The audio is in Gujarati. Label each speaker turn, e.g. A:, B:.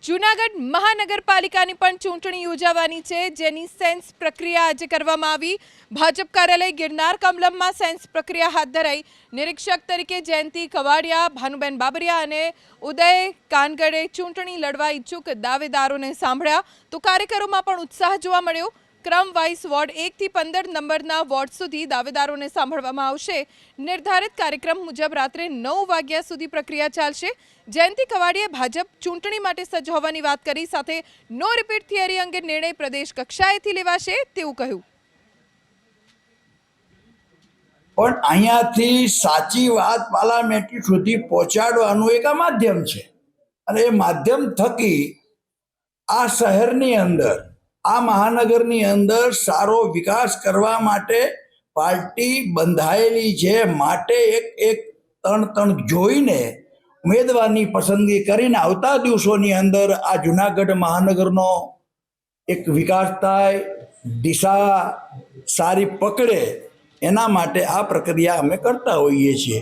A: જૂનાગઢ મહાનગરપાલિકાની પણ ચૂંટણી યોજાવાની છે, જેની સેન્સ પ્રક્રિયા આજે કરવામાં આવી। ભાજપ કાર્યાલય ગિરનાર કમલમમાં સેન્સ પ્રક્રિયા હાથ ધરાઈ। નિરીક્ષક તરીકે જયંતિ કવાડિયા, ભાનુબેન બાબરિયા અને ઉદય કાનગડે ચૂંટણી લડવા ઈચ્છુક દાવેદારોને સાંભળ્યા, તો કાર્યકરોમાં પણ ઉત્સાહ જોવા મળ્યો। ક્રમ વાઇઝ વોર્ડ 1 થી 15 નંબરના વોર્ડ સુધી દાવેદારોને સાંભળવામાં આવશે। નિર્ધારિત કાર્યક્રમ મુજબ રાત્રે 9 વાગ્યા સુધી પ્રક્રિયા ચાલશે। જયંતિ કવાડિયાએ ભાજપ ચૂંટણી માટે સજ્જ હોવાની વાત કરી, સાથે નો રિપીટ થિયરી અંગે નિર્ણય પ્રદેશ કક્ષાએથી લેવાશે તેવું કહ્યું।
B: પણ અહીંયાથી સાચી વાત પાર્લામેન્ટ સુધી પહોંચાડવાનું એક આ માધ્યમ છે, અને એ માધ્યમ થકી આ શહેરની અંદર, આ મહાનગરની અંદર સારો વિકાસ કરવા માટે પાર્ટી બંધાયેલી છે। માટે એક તણ જોઈને ઉમેદવારની પસંદગી કરીને આવતા દિવસોની અંદર આ જૂનાગઢ મહાનગરનો એક વિકાસ થાય, દિશા સારી પકડે, એના માટે આ પ્રક્રિયા અમે કરતા હોઈએ છીએ।